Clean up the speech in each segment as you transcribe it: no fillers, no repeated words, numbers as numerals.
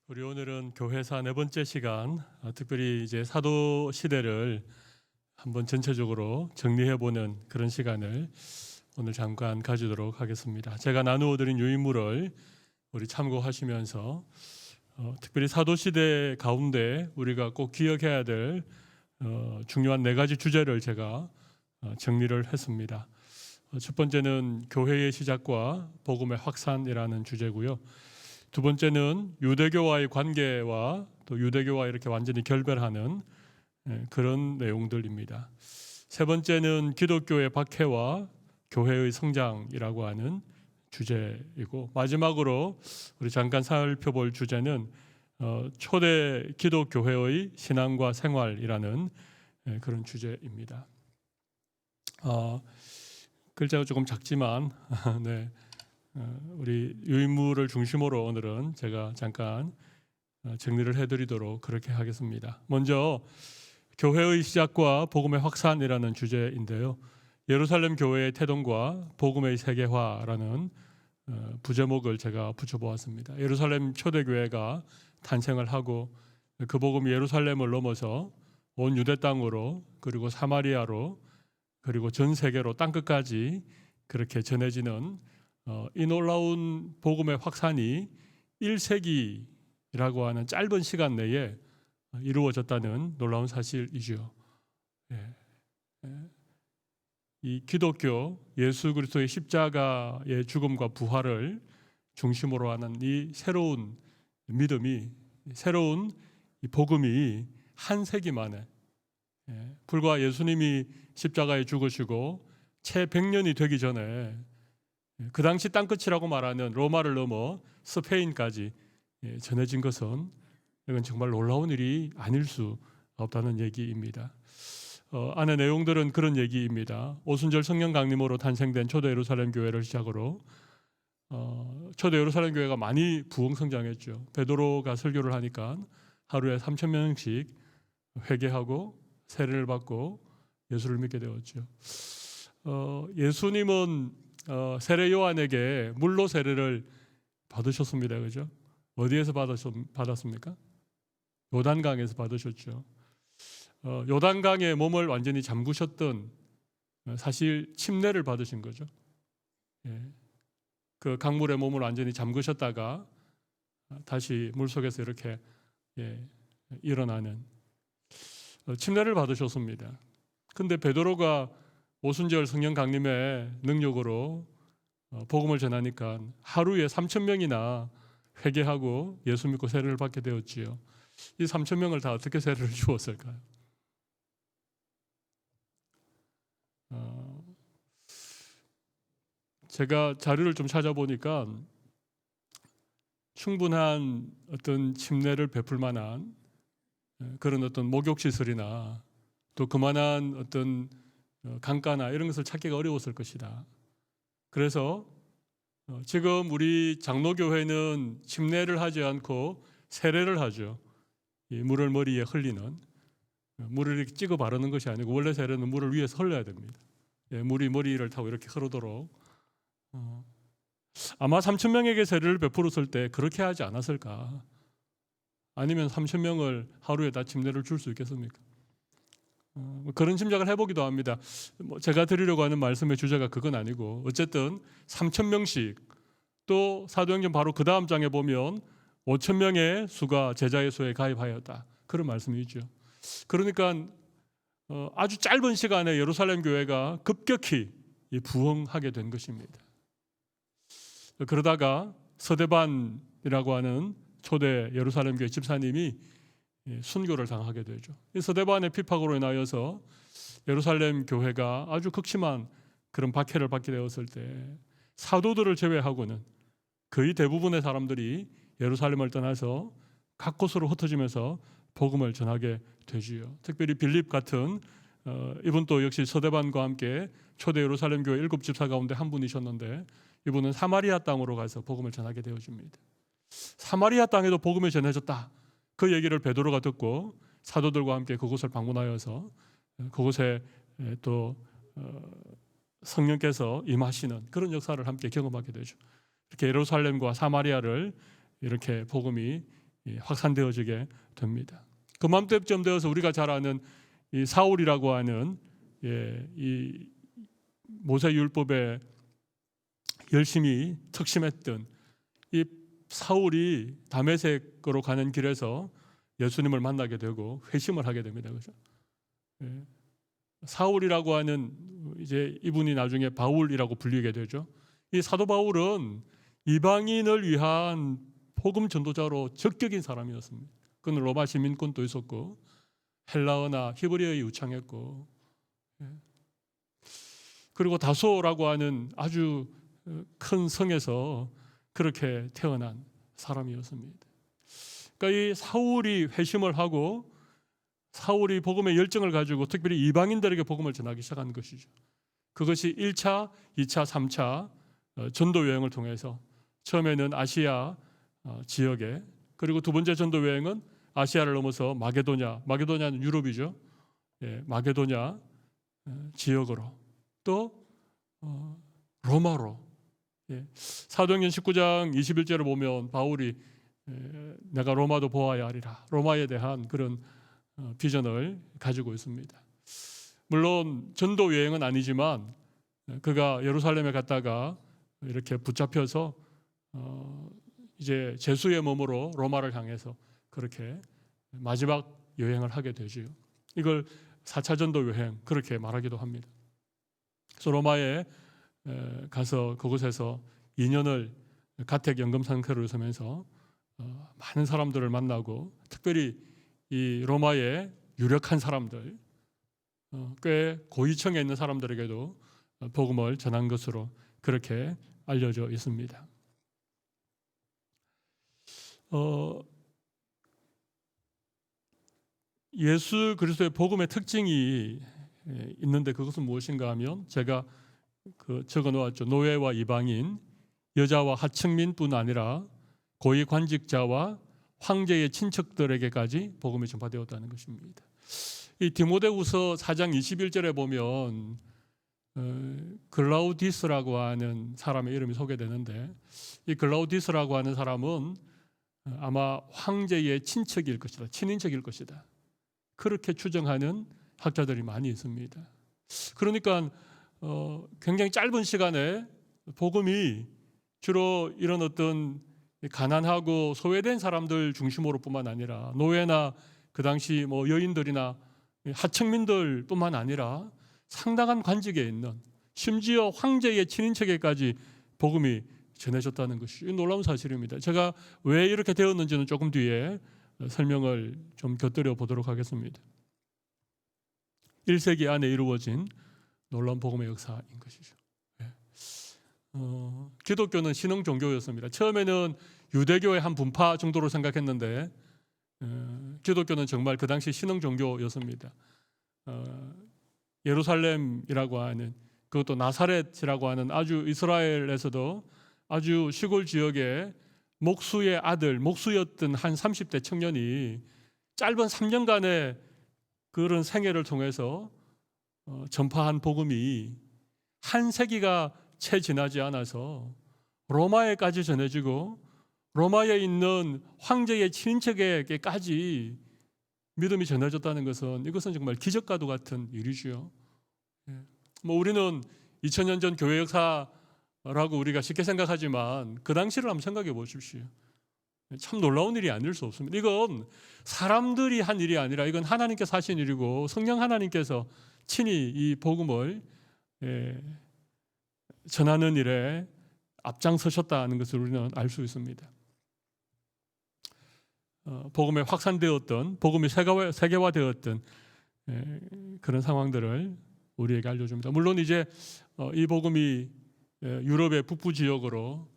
우리 오늘은 교회사 네 번째 시간, 특별히 이제 사도 시대를 한번 전체적으로 정리해보는 그런 시간을 오늘 잠깐 가지도록 하겠습니다. 제가 나누어드린 유인물을 우리 참고하시면서 특별히 사도 시대 가운데 우리가 꼭 기억해야 될 중요한 네 가지 주제를 제가 정리를 했습니다. 첫 번째는 교회의 시작과 복음의 확산이라는 주제고요. 두 번째는 유대교와의 관계와 또 유대교와 이렇게 완전히 결별하는 그런 내용들입니다. 세 번째는 기독교의 박해와 교회의 성장이라고 하는 주제이고, 마지막으로 우리 잠깐 살펴볼 주제는 초대 기독교회의 신앙과 생활이라는 그런 주제입니다. 글자가 조금 작지만 네. 우리 유인물을 중심으로 오늘은 제가 잠깐 정리를 해드리도록 그렇게 하겠습니다. 먼저 교회의 시작과 복음의 확산이라는 주제인데요. 예루살렘 교회의 태동과 복음의 세계화라는 부제목을 제가 붙여보았습니다. 예루살렘 초대교회가 탄생을 하고 그 복음이 예루살렘을 넘어서 온 유대 땅으로 그리고 사마리아로 그리고 전 세계로 땅끝까지 그렇게 전해지는 이 놀라운 복음의 확산이 1세기라고 하는 짧은 시간 내에 이루어졌다는 놀라운 사실이죠. 이 기독교 예수 그리스도의 십자가의 죽음과 부활을 중심으로 하는 이 새로운 믿음이, 새로운 이 복음이 한 세기 만에, 불과 예수님이 십자가에 죽으시고 채 100년이 되기 전에 그 당시 땅끝이라고 말하는 로마를 넘어 스페인까지 전해진 것은 이건 정말 놀라운 일이 아닐 수 없다는 얘기입니다. 안에 내용들은 그런 얘기입니다. 오순절 성령 강림으로 탄생된 초대 예루살렘 교회를 시작으로 초대 예루살렘 교회가 많이 부흥성장했죠. 베드로가 설교를 하니까 하루에 3,000명씩 회개하고 세례를 받고 예수를 믿게 되었죠. 예수님은 세례 요한에게 물로 세례를 받으셨습니다. 그죠? 어디에서 받았습니까? 요단강에서 받으셨죠. 요단강에 몸을 완전히 잠그셨던, 사실 침례를 받으신 거죠. 그 강물에 몸을 완전히 잠그셨다가 다시 물속에서 이렇게 일어나는 침례를 받으셨습니다. 근데 베드로가 오순절 성령 강림의 능력으로 복음을 전하니까 하루에 3,000명이나 회개하고 예수 믿고 세례를 받게 되었지요. 이 3,000명을 다 어떻게 세례를 주었을까요? 제가 자료를 좀 찾아보니까 충분한 어떤 침례를 베풀 만한 그런 어떤 목욕시설이나 또 그만한 어떤 강가나 이런 것을 찾기가 어려웠을 것이다. 그래서 지금 우리 장로교회는 침례를 하지 않고 세례를 하죠. 이 물을 머리에 흘리는, 물을 이렇게 찍어 바르는 것이 아니고 원래 세례는 물을 위에서 흘려야 됩니다. 물이 머리를 타고 이렇게 흐르도록. 아마 3,000명에게 세례를 베풀었을 때 그렇게 하지 않았을까? 아니면 3,000명을 하루에 다 침례를 줄 수 있겠습니까? 그런 짐작을 해보기도 합니다. 제가 드리려고 하는 말씀의 주제가 그건 아니고, 어쨌든 3,000명씩, 또 사도행전 바로 그 다음 장에 보면 5,000명의 수가 제자의 수에 가입하였다, 그런 말씀이 있죠. 그러니까 아주 짧은 시간에 예루살렘 교회가 급격히 부흥하게 된 것입니다. 그러다가 서대반이라고 하는 초대 예루살렘 교회 집사님이 순교를 당하게 되죠. 이 서대반의 핍박으로 인하여서 예루살렘 교회가 아주 극심한 그런 박해를 받게 되었을 때 사도들을 제외하고는 거의 대부분의 사람들이 예루살렘을 떠나서 각 곳으로 흩어지면서 복음을 전하게 되지요. 특별히 빌립 같은 이분도 역시 서대반과 함께 초대 예루살렘 교회 7집사 가운데 한 분이셨는데, 이분은 사마리아 땅으로 가서 복음을 전하게 되어집니다. 사마리아 땅에도 복음이 전해졌다, 그 얘기를 베드로가 듣고 사도들과 함께 그곳을 방문하여서 그곳에 또 성령께서 임하시는 그런 역사를 함께 경험하게 되죠. 이렇게 예루살렘과 사마리아를 이렇게 복음이 확산되어지게 됩니다. 그맘때쯤 되어서 우리가 잘 아는 이 사울이라고 하는 이 모세율법에 열심히 특심했던 이 사울이 다메섹으로 가는 길에서 예수님을 만나게 되고 회심을 하게 됩니다. 그죠? 사울이라고 하는 이제 이분이 나중에 바울이라고 불리게 되죠. 이 사도 바울은 이방인을 위한 복음 전도자로 적격인 사람이었습니다. 그는 로마 시민권도 있었고 헬라어나 히브리어에 유창했고, 그리고 다소라고 하는 아주 큰 성에서 그렇게 태어난 사람이었습니다. 그러니까 이 사울이 회심을 하고 사울이 복음의 열정을 가지고 특별히 이방인들에게 복음을 전하기 시작한 것이죠. 그것이 1차, 2차, 3차 전도 여행을 통해서 처음에는 아시아 지역에, 그리고 두 번째 전도 여행은 아시아를 넘어서 마게도냐는 유럽이죠. 마게도냐 지역으로, 또 로마로. 사도행전 19장 21절을 보면 바울이 내가 로마도 보아야 하리라, 로마에 대한 그런 비전을 가지고 있습니다. 물론 전도 여행은 아니지만 그가 예루살렘에 갔다가 이렇게 붙잡혀서 이제 제수의 몸으로 로마를 향해서 그렇게 마지막 여행을 하게 되지요. 이걸 4차 전도 여행 그렇게 말하기도 합니다. 그래서 로마에 가서 그곳에서 2년을 가택 연금 상태로 서면서 많은 사람들을 만나고, 특별히 이 로마의 유력한 사람들, 꽤 고위층에 있는 사람들에게도 복음을 전한 것으로 그렇게 알려져 있습니다. 예수 그리스도의 복음의 특징이 있는데 그것은 무엇인가 하면 제가 적어 놓았죠. 노예와 이방인, 여자와 하층민뿐 아니라 고위 관직자와 황제의 친척들에게까지 복음이 전파되었다는 것입니다. 이 디모데후서 4장 21절에 보면 글라우디스라고 하는 사람의 이름이 소개되는데, 이 글라우디스라고 하는 사람은 아마 황제의 친척일 것이다, 친인척일 것이다, 그렇게 추정하는 학자들이 많이 있습니다. 그러니까 굉장히 짧은 시간에 복음이 주로 이런 어떤 가난하고 소외된 사람들 중심으로 뿐만 아니라 노예나 그 당시 뭐 여인들이나 하층민들뿐만 아니라 상당한 관직에 있는, 심지어 황제의 친인척에까지 복음이 전해졌다는 것이 놀라운 사실입니다. 제가 왜 이렇게 되었는지는 조금 뒤에 설명을 좀 곁들여 보도록 하겠습니다. 1세기 안에 이루어진 놀라운 복음의 역사인 것이죠. 기독교는 신흥 종교였습니다. 처음에는 유대교의 한 분파 정도로 생각했는데 기독교는 정말 그 당시 신흥 종교였습니다. 예루살렘이라고 하는, 그것도 나사렛이라고 하는 아주 이스라엘에서도 아주 시골 지역에 목수의 아들, 목수였던 한 30대 청년이 짧은 3년간의 그런 생애를 통해서 전파한 복음이 한 세기가 채 지나지 않아서 로마에까지 전해지고 로마에 있는 황제의 친인척에게까지 믿음이 전해졌다는 것은, 이것은 정말 기적과도 같은 일이죠. 우리는 2000년 전 교회 역사라고 우리가 쉽게 생각하지만 그 당시를 한번 생각해 보십시오. 참 놀라운 일이 아닐 수 없습니다. 이건 사람들이 한 일이 아니라 이건 하나님께서 하신 일이고 성령 하나님께서 친히 이 복음을 전하는 일에 앞장서셨다는 것을 우리는 알 수 있습니다. 복음에 확산되었던, 복음이 세계화되었던 그런 상황들을 우리에게 알려줍니다. 물론 이제 이 복음이 유럽의 북부 지역으로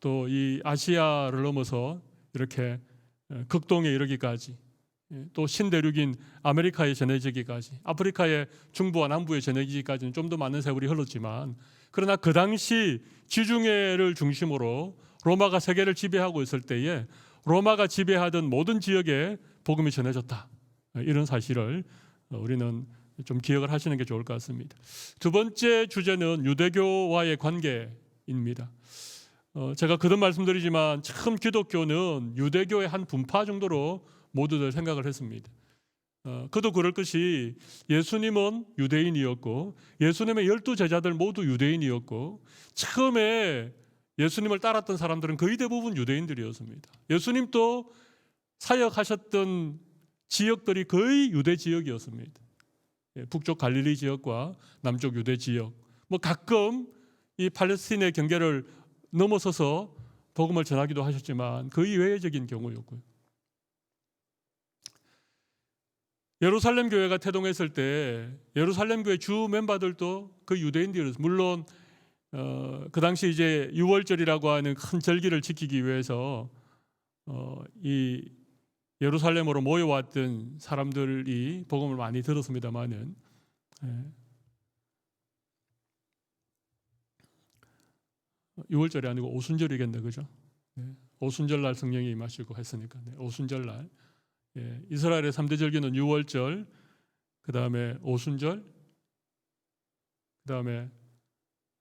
또 이 아시아를 넘어서 이렇게 극동에 이르기까지, 또 신대륙인 아메리카에 전해지기까지, 아프리카의 중부와 남부에 전해지기까지는 좀 더 많은 세월이 흘렀지만, 그러나 그 당시 지중해를 중심으로 로마가 세계를 지배하고 있을 때에 로마가 지배하던 모든 지역에 복음이 전해졌다, 이런 사실을 우리는 좀 기억을 하시는 게 좋을 것 같습니다. 두 번째 주제는 유대교와의 관계입니다. 제가 거듭 말씀드리지만 참 기독교는 유대교의 한 분파 정도로 모두들 생각을 했습니다. 그도 그럴 것이 예수님은 유대인이었고 예수님의 12제자들 모두 유대인이었고 처음에 예수님을 따랐던 사람들은 거의 대부분 유대인들이었습니다. 예수님도 사역하셨던 지역들이 거의 유대 지역이었습니다. 북쪽 갈릴리 지역과 남쪽 유대 지역, 뭐 가끔 이 팔레스틴의 경계를 넘어서서 복음을 전하기도 하셨지만 거의 외회적인 경우였고요. 예루살렘 교회가 태동했을 때 예루살렘 교회 주 멤버들도 그 유대인들이었어요. 물론 그 당시 이제 유월절이라고 하는 큰 절기를 지키기 위해서 이 예루살렘으로 모여왔던 사람들이 복음을 많이 들었습니다만은 유월절이 아니고 오순절이겠네, 그죠? 오순절날 성령이 임하시고 했으니까 오순절날 이스라엘의 3대 절기는 유월절, 그 다음에 오순절, 그 다음에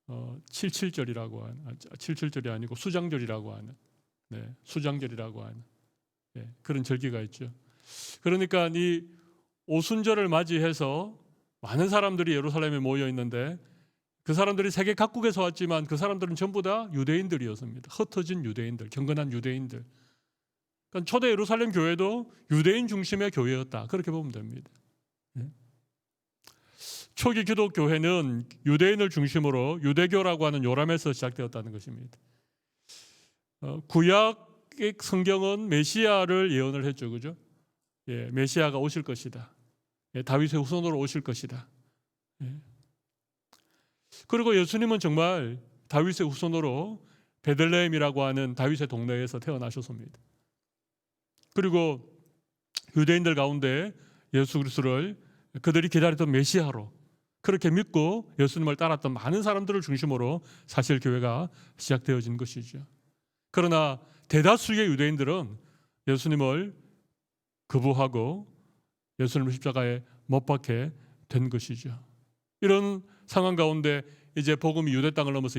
77절이라고 하는 77절이 아니고 수장절이라고 하는 수장절이라고 하는 그런 절기가 있죠. 그러니까 이 오순절을 맞이해서 많은 사람들이 예루살렘에 모여 있는데 그 사람들이 세계 각국에서 왔지만 그 사람들은 전부 다 유대인들이었습니다. 흩어진 유대인들, 경건한 유대인들. 그러니까 초대 예루살렘 교회도 유대인 중심의 교회였다. 그렇게 보면 됩니다. 초기 기독 교회는 유대인을 중심으로 유대교라고 하는 요람에서 시작되었다는 것입니다. 구약의 성경은 메시아를 예언을 했죠, 그죠? 메시아가 오실 것이다. 다윗의 후손으로 오실 것이다. 그리고 예수님은 정말 다윗의 후손으로 베들레헴이라고 하는 다윗의 동네에서 태어나셨습니다. 그리고 유대인들 가운데 예수 그리스도를 그들이 기다렸던 메시아로 그렇게 믿고 예수님을 따랐던 많은 사람들을 중심으로 사실 교회가 시작되어진 것이죠. 그러나 대다수의 유대인들은 예수님을 거부하고 예수님을 십자가에 못 박게 된 것이죠. 이런 상황 가운데 이제 복음이 유대 땅을 넘어서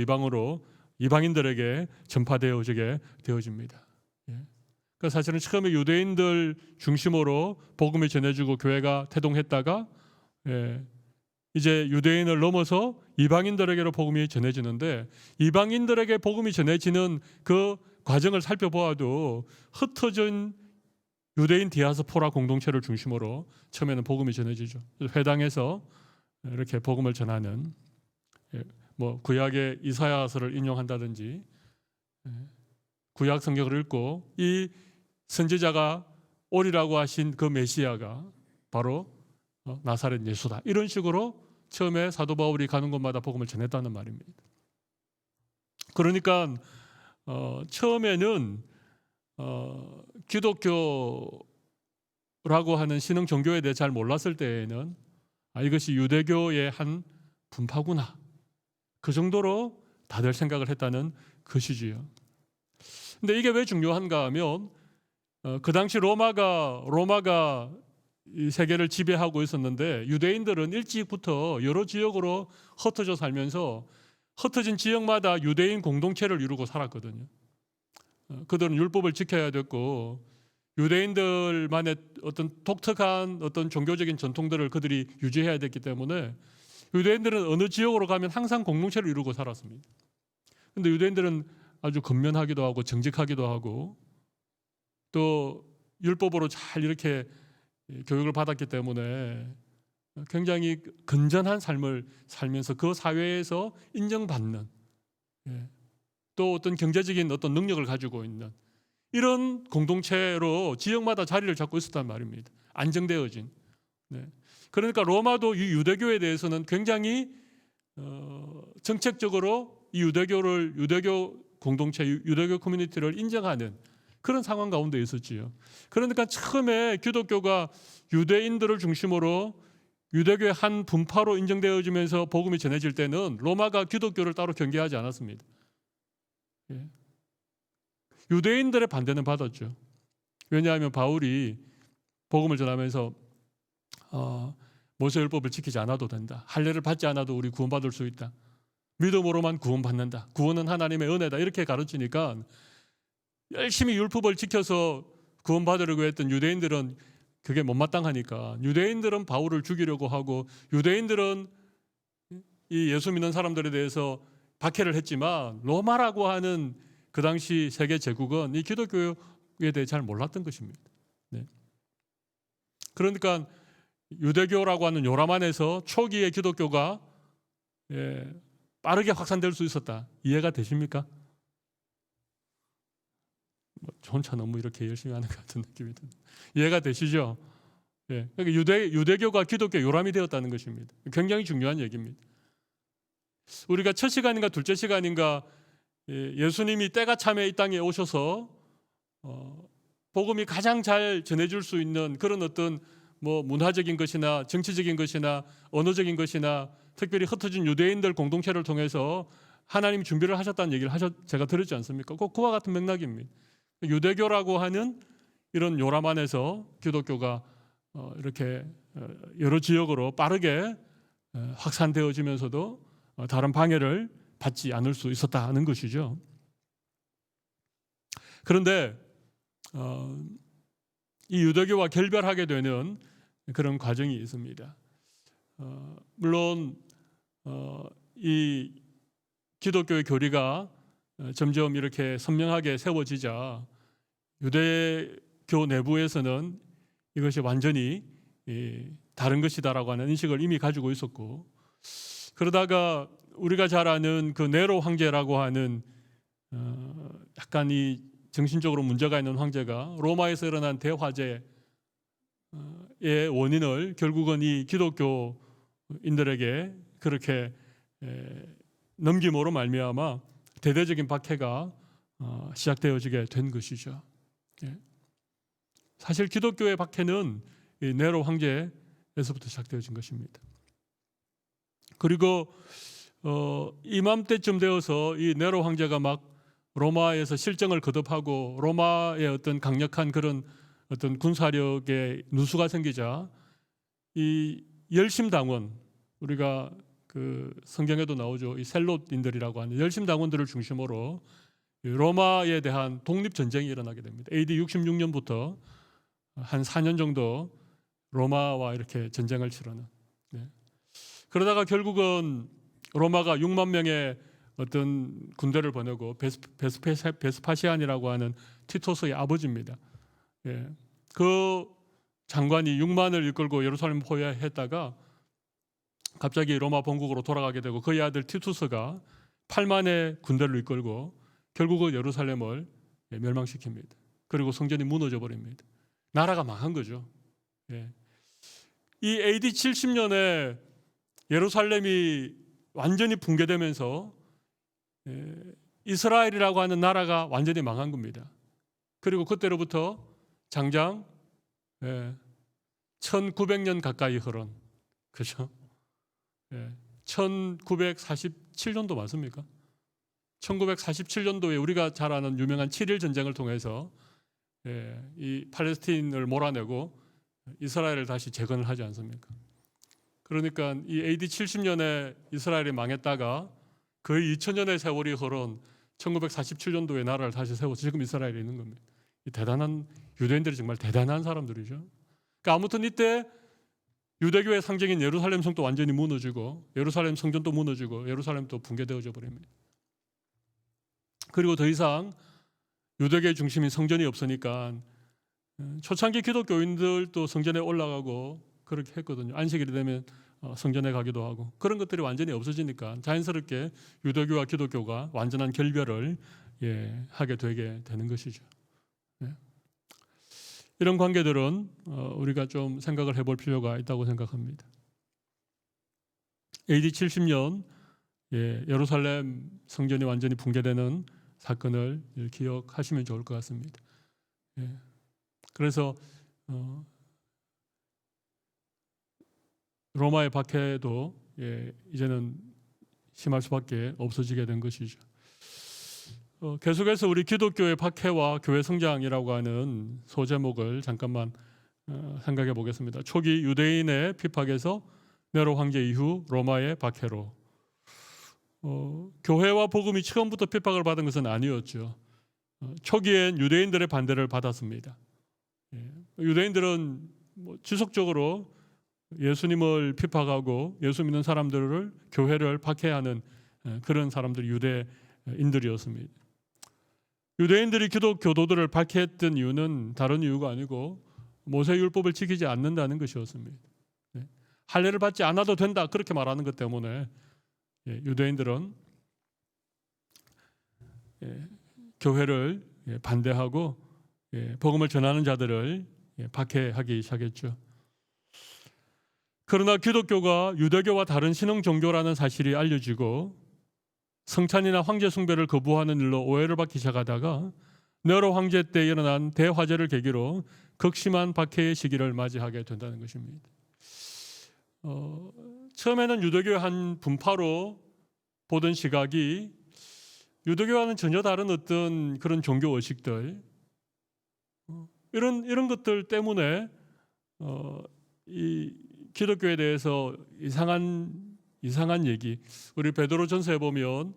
이방인들에게 전파되어지게 되어집니다. 그러니까 사실은 처음에 유대인들 중심으로 복음이 전해지고 교회가 태동했다가 이제 유대인을 넘어서 이방인들에게로 복음이 전해지는데 이방인들에게 복음이 전해지는 그 과정을 살펴보아도 흩어진 유대인 디아스포라 공동체를 중심으로 처음에는 복음이 전해지죠. 회당에서 이렇게 복음을 전하는 뭐 구약의 이사야서를 인용한다든지 구약 성경을 읽고 이 선지자가 오리라고 하신 그 메시아가 바로 나사렛 예수다. 이런 식으로 처음에 사도 바울이 가는 곳마다 복음을 전했다는 말입니다. 그러니까 처음에는 기독교라고 하는 신흥 종교에 대해 잘 몰랐을 때에는 이것이 유대교의 한 분파구나. 그 정도로 다들 생각을 했다는 것이지요. 근데 이게 왜 중요한가 하면 그 당시 로마가 이 세계를 지배하고 있었는데 유대인들은 일찍부터 여러 지역으로 흩어져 살면서 흩어진 지역마다 유대인 공동체를 이루고 살았거든요. 그들은 율법을 지켜야 됐고 유대인들만의 어떤 독특한 어떤 종교적인 전통들을 그들이 유지해야 됐기 때문에 유대인들은 어느 지역으로 가면 항상 공동체를 이루고 살았습니다. 그런데 유대인들은 아주 근면하기도 하고 정직하기도 하고 또 율법으로 잘 이렇게 교육을 받았기 때문에 굉장히 건전한 삶을 살면서 그 사회에서 인정받는 또 어떤 경제적인 어떤 능력을 가지고 있는 이런 공동체로 지역마다 자리를 잡고 있었단 말입니다. 안정되어진. 그러니까 로마도 이 유대교에 대해서는 굉장히 정책적으로 이 유대교 공동체, 유대교 커뮤니티를 인정하는 그런 상황 가운데 있었지요. 그러니까 처음에 기독교가 유대인들을 중심으로 유대교의 한 분파로 인정되어지면서 복음이 전해질 때는 로마가 기독교를 따로 경계하지 않았습니다. 유대인들의 반대는 받았죠. 왜냐하면 바울이 복음을 전하면서 모세율법을 지키지 않아도 된다. 할례를 받지 않아도 우리 구원받을 수 있다. 믿음으로만 구원받는다. 구원은 하나님의 은혜다. 이렇게 가르치니까 열심히 율법을 지켜서 구원받으려고 했던 유대인들은 그게 못마땅하니까 유대인들은 바울을 죽이려고 하고 유대인들은 이 예수 믿는 사람들에 대해서 박해를 했지만 로마라고 하는 그 당시 세계 제국은 이 기독교에 대해 잘 몰랐던 것입니다. 네. 그러니까 유대교라고 하는 요람 안에서 초기의 기독교가 빠르게 확산될 수 있었다. 이해가 되십니까? 혼자 너무 이렇게 열심히 하는 것 같은 느낌이 듭니다. 이해가 되시죠? 예. 그러니까 유대교가 기독교 요람이 되었다는 것입니다. 굉장히 중요한 얘기입니다. 우리가 첫 시간인가 둘째 시간인가 예수님이 때가 참에 이 땅에 오셔서 복음이 가장 잘 전해줄 수 있는 그런 어떤 뭐 문화적인 것이나 정치적인 것이나 언어적인 것이나 특별히 흩어진 유대인들 공동체를 통해서 하나님이 준비를 하셨다는 얘기를 제가 들었지 않습니까? 꼭 그와 같은 맥락입니다. 유대교라고 하는 이런 요람 안에서 기독교가 이렇게 여러 지역으로 빠르게 확산되어지면서도 다른 방해를 받지 않을 수 있었다는 것이죠. 그런데 이 유대교와 결별하게 되는 그런 과정이 있습니다. 물론 이 기독교의 교리가 점점 이렇게 선명하게 세워지자 유대교 내부에서는 이것이 완전히 다른 것이다라고 하는 인식을 이미 가지고 있었고, 그러다가 우리가 잘 아는 그 네로 황제라고 하는 약간 이 정신적으로 문제가 있는 황제가 로마에서 일어난 대화재의 원인을 결국은 이 기독교인들에게 그렇게 넘김으로 말미암아 대대적인 박해가 시작되어지게 된 것이죠. 사실 기독교의 박해는 이 네로 황제에서부터 시작되어진 것입니다. 그리고 이맘때쯤 되어서 이 네로 황제가 막 로마에서 실정을 거듭하고 로마의 어떤 강력한 그런 어떤 군사력의 누수가 생기자 이 열심당원, 우리가 그 성경에도 나오죠. 이 셀롯인들이라고 하는 열심당원들을 중심으로 로마에 대한 독립전쟁이 일어나게 됩니다. AD 66년부터 한 4년 정도 로마와 이렇게 전쟁을 치르는. 그러다가 결국은 로마가 6만 명의 어떤 군대를 보내고 베스파시안이라고 하는 티토스의 아버지입니다. 그 장관이 6만을 이끌고 예루살렘 포위했다가 갑자기 로마 본국으로 돌아가게 되고 그의 아들 티투스가 8만의 군대를 이끌고 결국은 예루살렘을 멸망시킵니다. 그리고 성전이 무너져 버립니다. 나라가 망한 거죠. 이 AD 70년에 예루살렘이 완전히 붕괴되면서 이스라엘이라고 하는 나라가 완전히 망한 겁니다. 그리고 그때로부터 장장 1900년 가까이 흐른, 그렇죠? 1947년도 맞습니까? 1947년도에 우리가 잘 아는 유명한 7일 전쟁을 통해서 이 팔레스틴을 몰아내고 이스라엘을 다시 재건을 하지 않습니까? 그러니까 이 AD 70년에 이스라엘이 망했다가 거의 2000년의 세월이 흐른 1947년도에 나라를 다시 세워서 지금 이스라엘에 있는 겁니다. 이 대단한 유대인들이 정말 대단한 사람들이죠. 그러니까 아무튼 이때 유대교의 상징인 예루살렘 성도 완전히 무너지고 예루살렘 성전도 무너지고 예루살렘도 붕괴되어져 버립니다. 그리고 더 이상 유대교의 중심인 성전이 없으니까 초창기 기독교인들도 성전에 올라가고 그렇게 했거든요. 안식일이 되면 성전에 가기도 하고 그런 것들이 완전히 없어지니까 자연스럽게 유대교와 기독교가 완전한 결별을 하게 되게 되는 것이죠. 이런 관계들은 우리가 좀 생각을 해볼 필요가 있다고 생각합니다. AD 70년 예루살렘 성전이 완전히 붕괴되는 사건을 기억하시면 좋을 것 같습니다. 그래서 로마의 박해도 이제는 심할 수밖에 없어지게 된 것이죠. 계속해서 우리 기독교의 박해와 교회 성장이라고 하는 소제목을 잠깐만 생각해 보겠습니다. 초기 유대인의 핍박에서 네로 황제 이후 로마의 박해로. 교회와 복음이 처음부터 핍박을 받은 것은 아니었죠. 초기엔 유대인들의 반대를 받았습니다. 유대인들은 지속적으로 예수님을 핍박하고 예수 믿는 사람들을 교회를 박해하는 그런 사람들이 유대인들이었습니다. 유대인들이 기독 교도들을 박해했던 이유는 다른 이유가 아니고 모세율법을 지키지 않는다는 것이었습니다. 할례를 받지 않아도 된다 그렇게 말하는 것 때문에 유대인들은 교회를 반대하고 복음을 전하는 자들을 박해하기 시작했죠. 그러나 기독교가 유대교와 다른 신흥 종교라는 사실이 알려지고 성찬이나 황제 숭배를 거부하는 일로 오해를 받기 시작하다가 네로 황제 때 일어난 대화재를 계기로 극심한 박해의 시기를 맞이하게 된다는 것입니다. 처음에는 유대교의 한 분파로 보던 시각이 유대교와는 전혀 다른 어떤 그런 종교 의식들 이런 것들 때문에 이 기독교에 대해서 이상한 얘기, 우리 베드로전서에 보면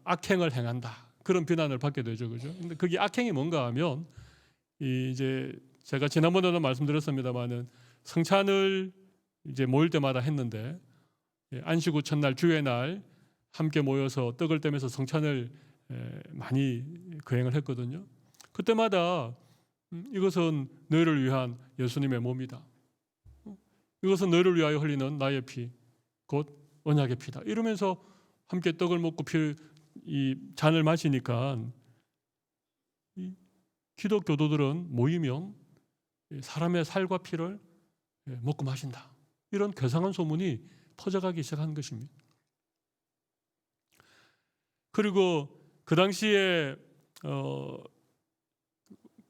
악행을 행한다 그런 비난을 받게 되죠, 그죠? 근데 그게 악행이 뭔가 하면 이제 제가 지난번에도 말씀드렸습니다만은 성찬을 이제 모일 때마다 했는데 안식 후 첫날 주의 날 함께 모여서 떡을 떼면서 성찬을 많이 거행을 했거든요. 그때마다 이것은 너희를 위한 예수님의 몸이다. 이것은 너희를 위하여 흘리는 나의 피, 곧 언약의 피다. 이러면서 함께 떡을 먹고 이 잔을 마시니까 이 기독교도들은 모이면 사람의 살과 피를 먹고 마신다. 이런 괴상한 소문이 퍼져가기 시작한 것입니다. 그리고 그 당시에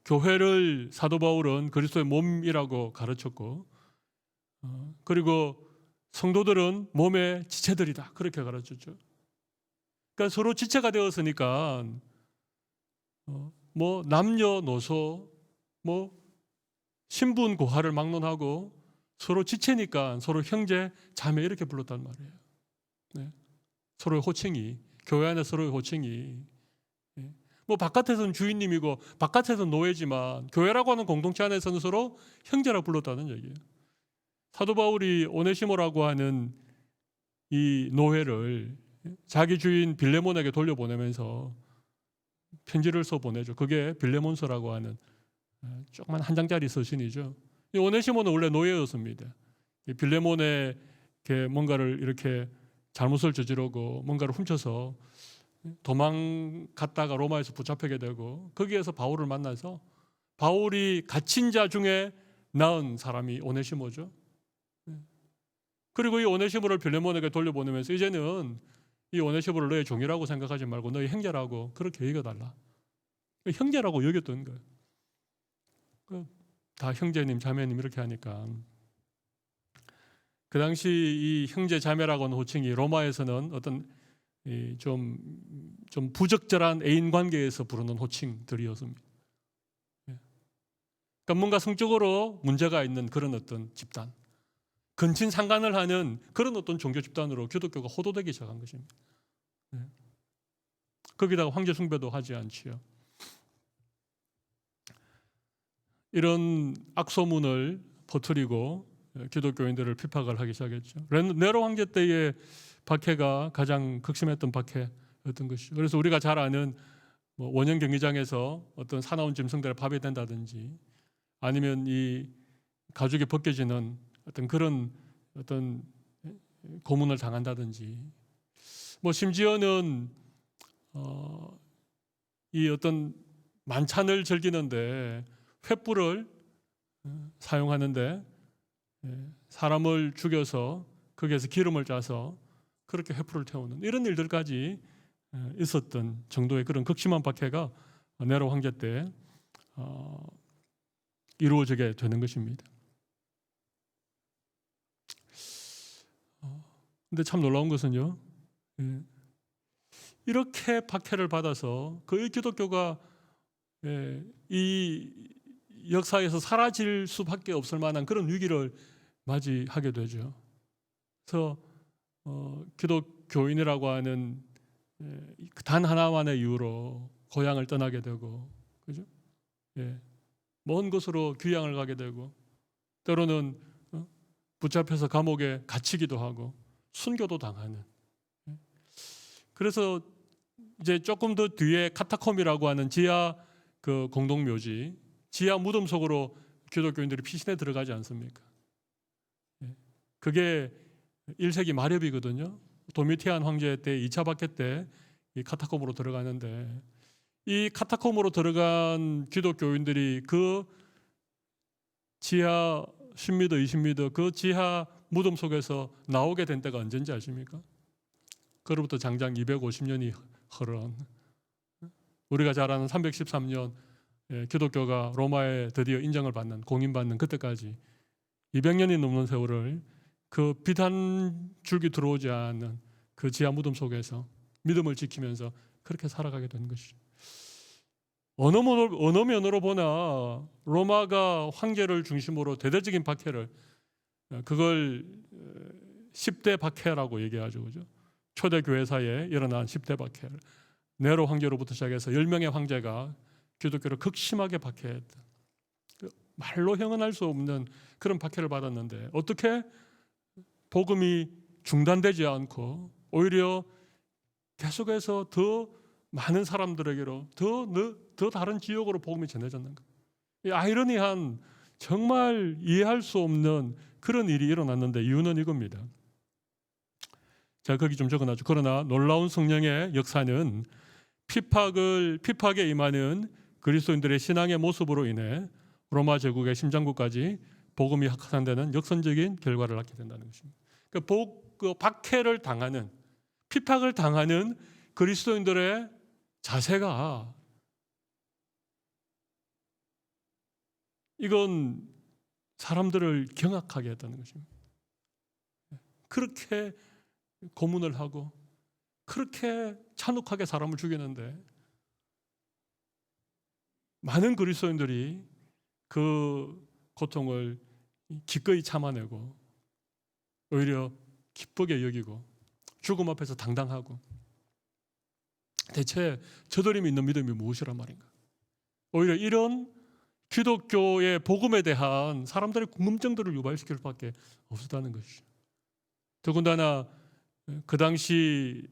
교회를 사도 바울은 그리스도의 몸이라고 가르쳤고 그리고 성도들은 몸의 지체들이다 그렇게 가르쳤죠. 그러니까 서로 지체가 되었으니까 뭐 남녀노소 뭐 신분 고하를 막론하고 서로 지체니까 서로 형제 자매 이렇게 불렀단 말이에요. 네. 서로의 호칭이 교회 안에 서로의 호칭이 뭐 바깥에서는 주인님이고 바깥에서는 노예지만 교회라고 하는 공동체 안에서는 서로 형제라 불렀다는 얘기예요. 사도 바울이 오네시모라고 하는 이 노예를 자기 주인 빌레몬에게 돌려보내면서 편지를 써 보내죠. 그게 빌레몬서라고 하는 조그만 한 장짜리 서신이죠. 이 오네시모는 원래 노예였습니다. 이 빌레몬에게 뭔가를 이렇게 잘못을 저지르고 뭔가를 훔쳐서 도망갔다가 로마에서 붙잡히게 되고 거기에서 바울을 만나서 바울이 갇힌 자 중에 나은 사람이 오네시모죠. 그리고 이 오네시모를 빌레몬에게 돌려보내면서 이제는 이 오네시모를 너의 종이라고 생각하지 말고 너의 형제라고 그렇게 여겨달라. 형제라고 여겼던 거예요. 다 형제님, 자매님 이렇게 하니까 그 당시 이 형제 자매라고 하는 호칭이 로마에서는 어떤 좀 부적절한 애인 관계에서 부르는 호칭들이었습니다. 그러니까 뭔가 성적으로 문제가 있는 그런 어떤 집단, 근친상간을 하는 그런 어떤 종교 집단으로 기독교가 호도되기 시작한 것입니다. 거기다가 황제 숭배도 하지 않지요. 이런 악소문을 퍼뜨리고 기독교인들을 핍박을 하기 시작했죠. 네로 황제 때의 박해가 가장 극심했던 박해였던 것이죠. 그래서 우리가 잘 아는 원형 경기장에서 어떤 사나운 짐승들을 파괴된다든지 아니면 이 가죽이 벗겨지는 어떤 그런 어떤 고문을 당한다든지 뭐 심지어는 이 어떤 만찬을 즐기는데 횃불을 사용하는데 사람을 죽여서 거기에서 기름을 짜서 그렇게 횃불을 태우는 이런 일들까지 있었던 정도의 그런 극심한 박해가 네로 황제 때 이루어지게 되는 것입니다. 근데 참 놀라운 것은요, 이렇게 박해를 받아서 거의 기독교가 이 역사에서 사라질 수밖에 없을 만한 그런 위기를 맞이하게 되죠. 그래서 기독교인이라고 하는 단 하나만의 이유로 고향을 떠나게 되고, 그죠? 먼 곳으로 귀향을 가게 되고, 때로는 붙잡혀서 감옥에 갇히기도 하고 순교도 당하는. 그래서 이제 조금 더 뒤에 카타콤이라고 하는 지하 그 공동묘지, 지하 무덤 속으로 기독교인들이 피신해 들어가지 않습니까? 그게 1세기 말엽이거든요. 도미티안 황제 때 2차 박해 때 이 카타콤으로 들어가는데, 이 카타콤으로 들어간 기독교인들이 그 지하 10m, 20m 그 지하 무덤 속에서 나오게 된 때가 언젠지 아십니까? 그로부터 장장 250년이 흐른, 우리가 잘 아는 313년 기독교가 로마에 드디어 인정을 받는, 공인받는 그때까지 200년이 넘는 세월을 그 빛 한 줄기 들어오지 않는 그 지하 무덤 속에서 믿음을 지키면서 그렇게 살아가게 된 것이죠. 어느 면으로 보나 로마가 황제를 중심으로 대대적인 박해를, 그걸 10대 박해라고 얘기하죠. 그죠? 초대 교회사에 일어난 10대 박해를, 네로 황제로부터 시작해서 10명의 황제가 기독교를 극심하게 박해했다. 말로 형언할 수 없는 그런 박해를 받았는데, 어떻게 복음이 중단되지 않고 오히려 계속해서 더 많은 사람들에게로 더 다른 지역으로 복음이 전해졌는가? 이 아이러니한, 정말 이해할 수 없는 그런 일이 일어났는데, 이유는 이겁니다. 제가 거기 좀 적어놨죠. 그러나 놀라운 성령의 역사는 피팍에 임하는 그리스도인들의 신앙의 모습으로 인해 로마 제국의 심장부까지 복음이 확산되는 역선적인 결과를 낳게 된다는 것입니다. 그 박해를 당하는, 피팍을 당하는 그리스도인들의 자세가, 이건 사람들을 경악하게 했다는 것입니다. 그렇게 고문을 하고 그렇게 잔혹하게 사람을 죽이는데 많은 그리스도인들이 그 고통을 기꺼이 참아내고 오히려 기쁘게 여기고 죽음 앞에서 당당하고, 대체 저들이 믿는 믿음이 무엇이란 말인가? 오히려 이런 기독교의 복음에 대한 사람들의 궁금증들을 유발시킬 수밖에 없었다는 것이죠. 더군다나 그 당시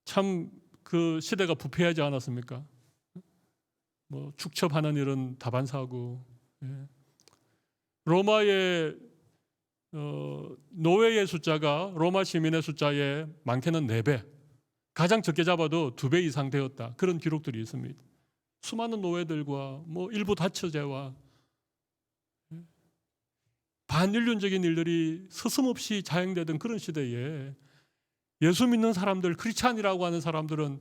참 그 시대가 부패하지 않았습니까? 축첩하는 일은 다반사고, 로마의 노예의 숫자가 로마 시민의 숫자의 많게는 4배, 가장 적게 잡아도 2배 이상 되었다. 그런 기록들이 있습니다. 수많은 노예들과 일부 다처제와 반인륜적인 일들이 서슴없이 자행되던 그런 시대에 예수 믿는 사람들, 크리스찬이라고 하는 사람들은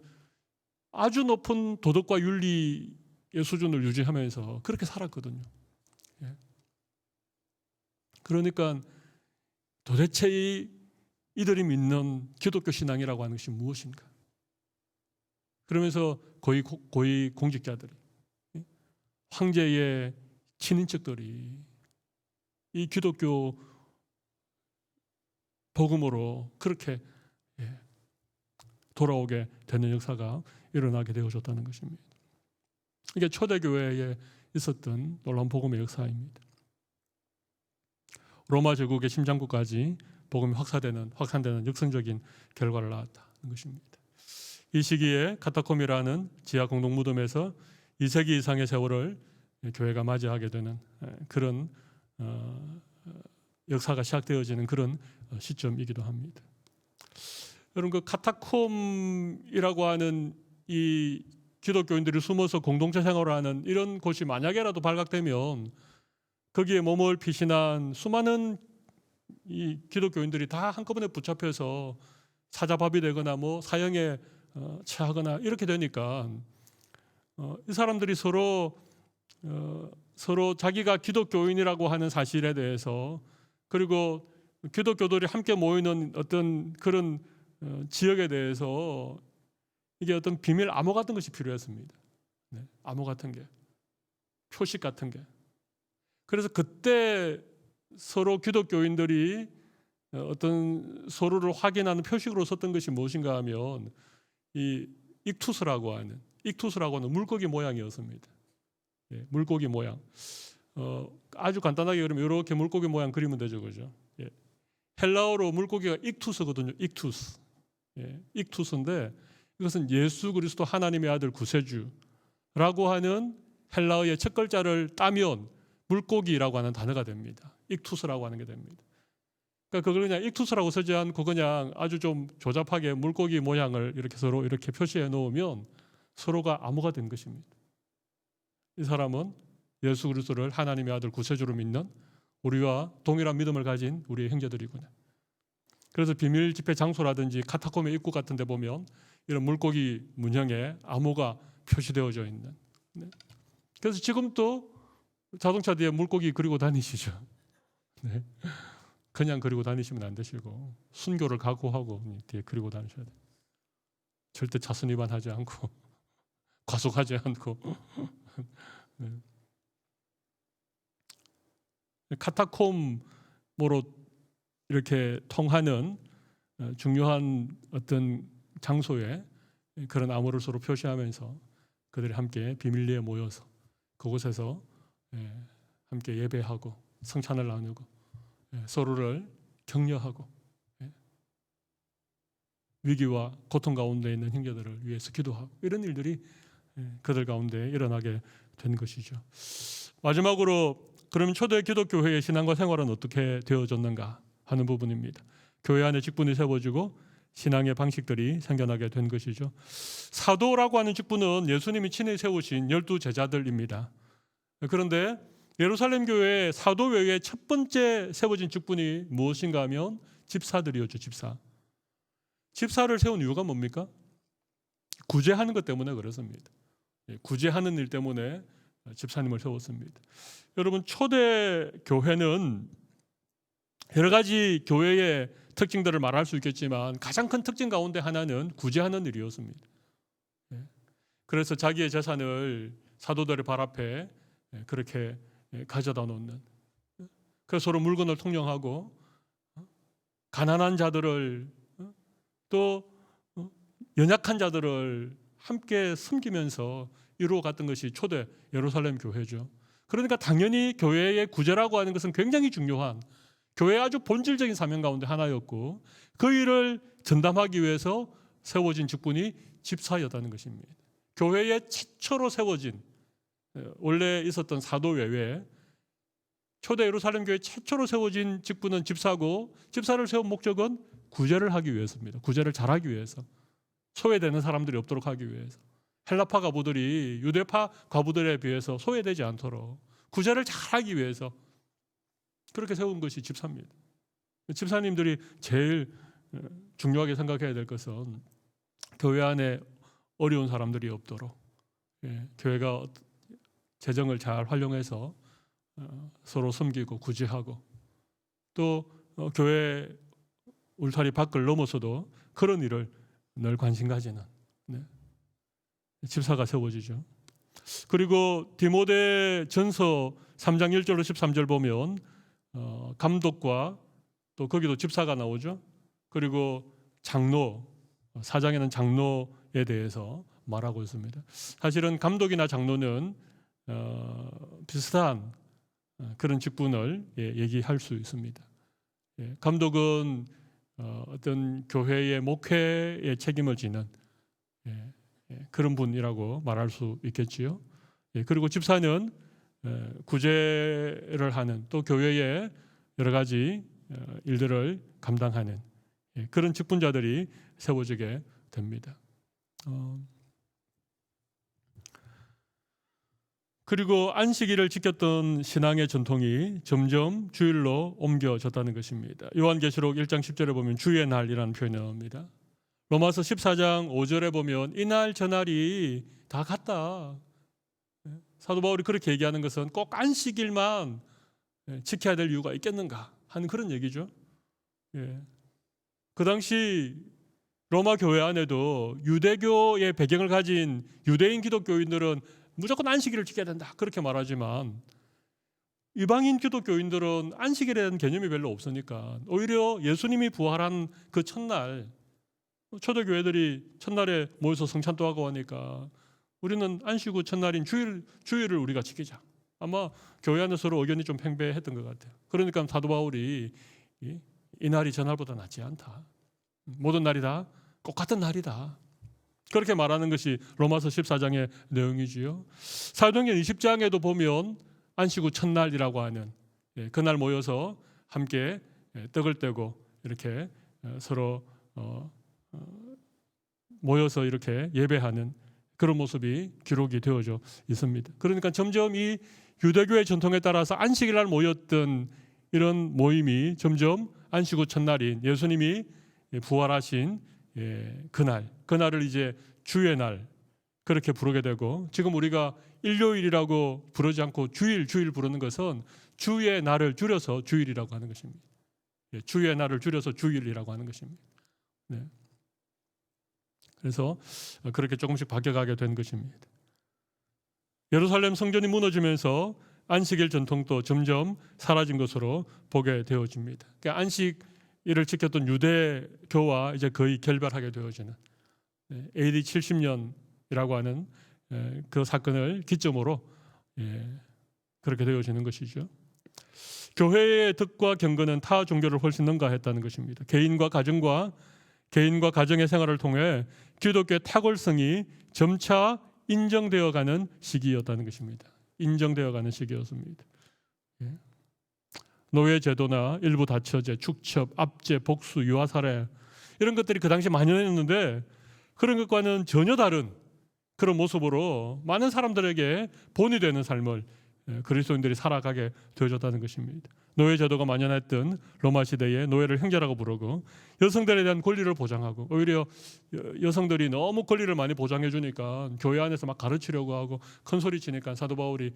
아주 높은 도덕과 윤리의 수준을 유지하면서 그렇게 살았거든요. 그러니까 도대체 이들이 믿는 기독교 신앙이라고 하는 것이 무엇인가? 그러면서 고위 공직자들이, 황제의 친인척들이 이 기독교 복음으로 그렇게 돌아오게 되는 역사가 일어나게 되어졌다는 것입니다. 이게 초대교회에 있었던 놀라운 복음의 역사입니다. 로마 제국의 심장부까지 복음이 확산되는 역선적인 결과를 낳았다는 것입니다. 이 시기에 카타콤이라는 지하 공동 무덤에서 2세기 이상의 세월을 교회가 맞이하게 되는 그런 역사가 시작되어지는 그런 시점이기도 합니다. 여러분, 그 카타콤이라고 하는 이 기독교인들이 숨어서 공동체 생활을 하는 이런 곳이 만약에라도 발각되면 거기에 몸을 피신한 수많은 이 기독교인들이 다 한꺼번에 붙잡혀서 사자밥이 되거나 사형에 처하거나 이렇게 되니까 이 사람들이 서로 자기가 기독교인이라고 하는 사실에 대해서, 그리고 기독교들이 함께 모이는 어떤 그런 지역에 대해서 이게 어떤 비밀 암호 같은 것이 필요했습니다. 암호 같은 게, 표식 같은 게. 그래서 그때 서로 기독교인들이 어떤 서로를 확인하는 표식으로 썼던 것이 무엇인가 하면 이 익투스라고 하는 물고기 모양이었습니다. 예, 물고기 모양. 아주 간단하게 그러면 이렇게 물고기 모양 그리면 되죠, 그죠? 예. 헬라어로 물고기가 익투스거든요. 익투스. 예, 익투스인데 이것은 예수 그리스도 하나님의 아들 구세주라고 하는 헬라어의 첫 글자를 따면 물고기라고 하는 단어가 됩니다. 익투스라고 하는 게 됩니다. 그러니까 그걸 그냥 익투스라고 쓰지 않고 그냥 아주 좀 조잡하게 물고기 모양을 이렇게 서로 이렇게 표시해 놓으면 서로가 암호가 된 것입니다. 이 사람은 예수 그리스도를 하나님의 아들 구세주로 믿는 우리와 동일한 믿음을 가진 우리의 형제들이구나. 그래서 비밀 집회 장소라든지 카타콤의 입구 같은 데 보면 이런 물고기 문형에 암호가 표시되어져 있는. 네. 그래서 지금도 자동차 뒤에 물고기 그리고 다니시죠. 네. 그냥 그리고 다니시면 안 되시고 순교를 각오하고 뒤에 그리고 다니셔야 돼요. 절대 차선 위반하지 않고 과속하지 않고. 네. 카타콤으로 이렇게 통하는 중요한 어떤 장소에 그런 암호를 서로 표시하면서 그들이 함께 비밀리에 모여서 그곳에서 함께 예배하고 성찬을 나누고 서로를 격려하고 위기와 고통 가운데 있는 형제들을 위해서 기도하고 이런 일들이 그들 가운데 일어나게 된 것이죠. 마지막으로 그러면 초대 기독교회의 신앙과 생활은 어떻게 되어졌는가 하는 부분입니다. 교회 안에 직분이 세워지고 신앙의 방식들이 생겨나게 된 것이죠. 사도라고 하는 직분은 예수님이 친히 세우신 12 제자들입니다. 그런데 예루살렘 교회의 사도 외에 첫 번째 세워진 직분이 무엇인가 하면 집사들이었죠. 집사를 세운 이유가 뭡니까? 구제하는 것 때문에 그렇습니다. 구제하는 일 때문에 집사님을 세웠습니다. 여러분, 초대 교회는 여러 가지 교회의 특징들을 말할 수 있겠지만 가장 큰 특징 가운데 하나는 구제하는 일이었습니다. 그래서 자기의 재산을 사도들의 발 앞에 그렇게 가져다 놓는, 그래서 서로 물건을 통용하고 가난한 자들을 또 연약한 자들을 함께 섬기면서 이루어갔던 것이 초대 예루살렘 교회죠. 그러니까 당연히 교회의 구제라고 하는 것은 굉장히 중요한 교회의 아주 본질적인 사명 가운데 하나였고 그 일을 전담하기 위해서 세워진 직분이 집사였다는 것입니다. 교회의 최초로 세워진, 원래 있었던 사도 외에 초대 예루살렘 교회 최초로 세워진 직분은 집사고, 집사를 세운 목적은 구제를 하기 위해서입니다. 구제를 잘하기 위해서, 소외되는 사람들이 없도록 하기 위해서, 헬라파 과부들이 유대파 과부들에 비해서 소외되지 않도록 구제를 잘하기 위해서 그렇게 세운 것이 집사입니다. 집사님들이 제일 중요하게 생각해야 될 것은 교회 안에 어려운 사람들이 없도록, 교회가 재정을 잘 활용해서 서로 섬기고 구제하고, 또 교회 울타리 밖을 넘어서도 그런 일을 늘 관심 가지는 집사가 세워지죠. 그리고 디모데 전서 3장 1절로 13절 보면 감독과 또 거기도 집사가 나오죠. 그리고 장로, 4장에는 장로에 대해서 말하고 있습니다. 사실은 감독이나 장로는 비슷한 그런 직분을 얘기할 수 있습니다. 감독은 어떤 교회의 목회의 책임을 지는 그런 분이라고 말할 수 있겠지요. 그리고 집사는 구제를 하는, 또 교회의 여러 가지 일들을 감당하는 그런 직분자들이 세워지게 됩니다. 그리고 안식일을 지켰던 신앙의 전통이 점점 주일로 옮겨졌다는 것입니다. 요한계시록 1장 10절에 보면 주의 날이라는 표현이 나옵니다. 로마서 14장 5절에 보면 이날 저날이 다 같다. 사도 바울이 그렇게 얘기하는 것은 꼭 안식일만 지켜야 될 이유가 있겠는가 하는 그런 얘기죠. 그 당시 로마 교회 안에도 유대교의 배경을 가진 유대인 기독교인들은 무조건 안식일을 지켜야 된다 그렇게 말하지만 이방인 기독교인들은 안식일에 대한 개념이 별로 없으니까 오히려 예수님이 부활한 그 첫날, 초대교회들이 첫날에 모여서 성찬도 하고 하니까 우리는 안식 후 첫날인 주일을 우리가 지키자. 아마 교회 안에 서로 의견이 좀 팽배했던 것 같아요. 그러니까 사도 바울이 이 날이 전날보다 낫지 않다. 모든 날이 다 똑같은 날이다. 그렇게 말하는 것이 로마서 14장의 내용이지요. 사도행전 20장에도 보면 안식 후 첫날이라고 하는 그날 모여서 함께 떡을 떼고 이렇게 서로 모여서 이렇게 예배하는 그런 모습이 기록이 되어져 있습니다. 그러니까 점점 이 유대교의 전통에 따라서 안식일 날 모였던 이런 모임이 점점 안식 후 첫날인 예수님이 부활하신 그날을 이제 주의 날 그렇게 부르게 되고, 지금 우리가 일요일이라고 부르지 않고 주일 부르는 것은 주의 날을 줄여서 주일이라고 하는 것입니다. 주의 날을 줄여서 주일이라고 하는 것입니다. 네. 그래서 그렇게 조금씩 바뀌어가게 된 것입니다. 예루살렘 성전이 무너지면서 안식일 전통도 점점 사라진 것으로 보게 되어집니다. 그러니까 안식일을 지켰던 유대교와 이제 거의 결별하게 되어지는 AD 70년이라고 하는 그 사건을 기점으로 그렇게 되어지는 것이죠. 교회의 덕과 경건은 타 종교를 훨씬 능가했다는 것입니다. 개인과 가정의 생활을 통해 기독교의 탁월성이 점차 인정되어가는 시기였다는 것입니다. 인정되어가는 시기였습니다. 노예 제도나 일부 다처제, 축첩, 압제, 복수, 유아살해 이런 것들이 그 당시 만연했는데 그런 것과는 전혀 다른 그런 모습으로 많은 사람들에게 본이 되는 삶을 그리스도인들이 살아가게 되어졌다는 것입니다. 노예 제도가 만연했던 로마 시대에 노예를 형제라고 부르고 여성들에 대한 권리를 보장하고, 오히려 여성들이 너무 권리를 많이 보장해 주니까 교회 안에서 막 가르치려고 하고 큰 소리 치니까 사도 바울이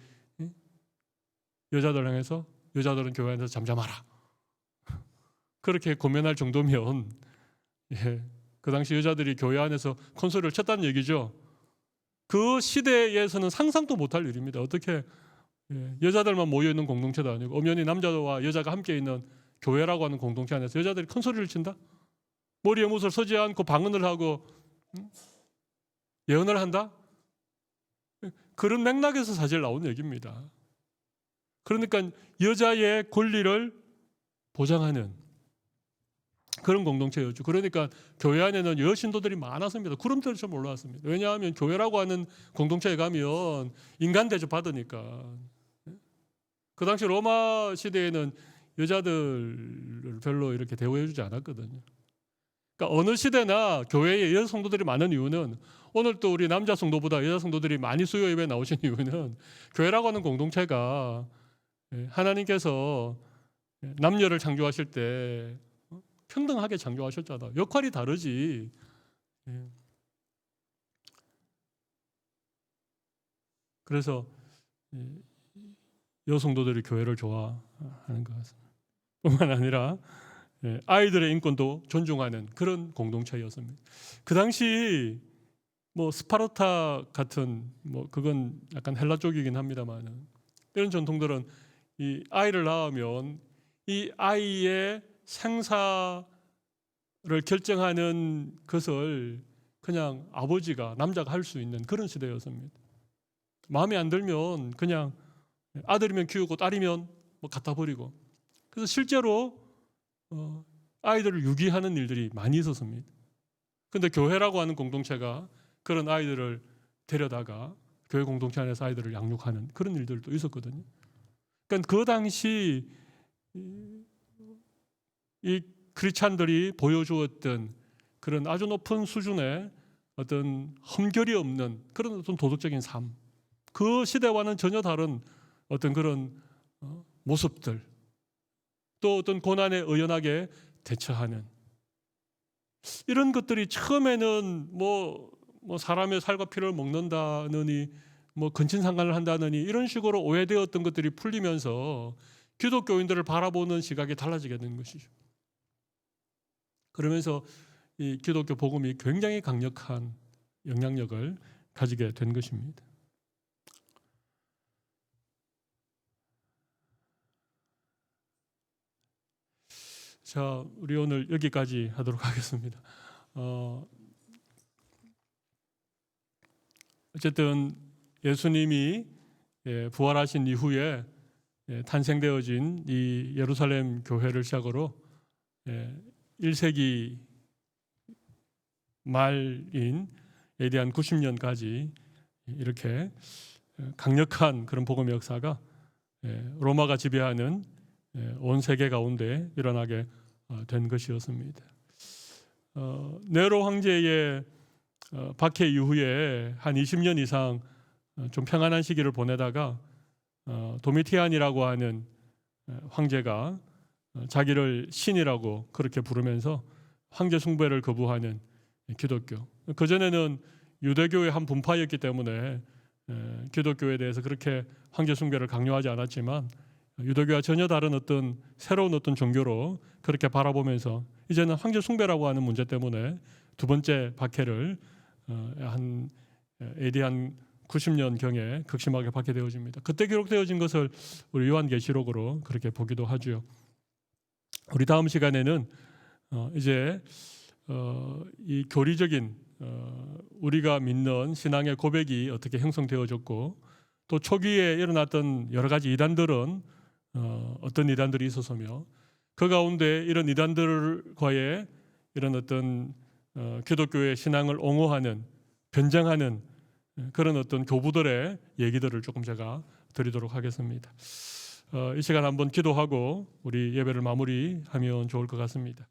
여자들 향해서 여자들은 교회 안에서 잠잠하라 그렇게 고면할 정도면 그 당시 여자들이 교회 안에서 큰 소리를 쳤다는 얘기죠. 그 시대에서는 상상도 못할 일입니다. 어떻게 여자들만 모여있는 공동체도 아니고 엄연히 남자와 여자가 함께 있는 교회라고 하는 공동체 안에서 여자들이 큰 소리를 친다? 머리에 못을 서지 않고 방언을 하고 예언을 한다? 그런 맥락에서 사실 나온 얘기입니다. 그러니까 여자의 권리를 보장하는 그런 공동체였죠. 그러니까 교회 안에는 여신도들이 많았습니다. 구름대를 좀 올라왔습니다. 왜냐하면 교회라고 하는 공동체에 가면 인간 대접 받으니까. 그 당시 로마 시대에는 여자들을 별로 이렇게 대우해 주지 않았거든요. 그러니까 어느 시대나 교회에 여자 성도들이 많은 이유는, 오늘 또 우리 남자 성도보다 여자 성도들이 많이 수요 예배에 나오신 이유는 교회라고 하는 공동체가 하나님께서 남녀를 창조하실 때 평등하게 창조하셨잖아. 역할이 다르지. 그래서 여성도들이 교회를 좋아하는 것 같습니다. 뿐만 아니라 아이들의 인권도 존중하는 그런 공동체였습니다. 그 당시 뭐 스파르타 같은 그건 약간 헬라 쪽이긴 합니다만, 이런 전통들은 이 아이를 낳으면 이 아이의 생사를 결정하는 것을 그냥 아버지가, 남자가 할 수 있는 그런 시대였습니다. 마음에 안 들면 그냥 아들이면 키우고 딸이면 갖다 버리고, 그래서 실제로 아이들을 유기하는 일들이 많이 있었습니다. 그런데 교회라고 하는 공동체가 그런 아이들을 데려다가 교회 공동체 안에서 아이들을 양육하는 그런 일들도 있었거든요. 그러니까 그 당시 이 크리스찬들이 보여주었던 그런 아주 높은 수준의 어떤 흠결이 없는 그런 어떤 도덕적인 삶, 그 시대와는 전혀 다른 어떤 그런 모습들, 또 어떤 고난에 의연하게 대처하는 이런 것들이 처음에는 사람의 살과 피를 먹는다느니 근친상간을 한다느니 이런 식으로 오해되었던 것들이 풀리면서 기독교인들을 바라보는 시각이 달라지게 되는 것이죠. 그러면서 이 기독교 복음이 굉장히 강력한 영향력을 가지게 된 것입니다. 자, 우리 오늘 여기까지 하도록 하겠습니다. 어쨌든 예수님이 부활하신 이후에 탄생되어진 이 예루살렘 교회를 시작으로 1세기 말인 AD 90년까지 이렇게 강력한 그런 복음의 역사가 로마가 지배하는 온 세계 가운데 일어나게 된 것이었습니다. 네로 황제의 박해 이후에 한 20년 이상 좀 평안한 시기를 보내다가 도미티안이라고 하는 황제가 자기를 신이라고 그렇게 부르면서 황제 숭배를 거부하는 기독교. 그전에는 유대교의 한 분파였기 때문에 기독교에 대해서 그렇게 황제 숭배를 강요하지 않았지만 유대교와 전혀 다른 어떤 새로운 어떤 종교로 그렇게 바라보면서 이제는 황제 숭배라고 하는 문제 때문에 두 번째 박해를 한 AD 90년경에 극심하게 받게 되어집니다. 그때 기록되어진 것을 우리 요한계시록으로 그렇게 보기도 하죠. 우리 다음 시간에는 이제 이 교리적인 우리가 믿는 신앙의 고백이 어떻게 형성되어졌고 또 초기에 일어났던 여러 가지 이단들은 어떤 이단들이 있었으며 그 가운데 이런 이단들과의 이런 어떤 기독교의 신앙을 옹호하는 변장하는 그런 어떤 교부들의 얘기들을 조금 제가 드리도록 하겠습니다. 이 시간 한번 기도하고 우리 예배를 마무리하면 좋을 것 같습니다.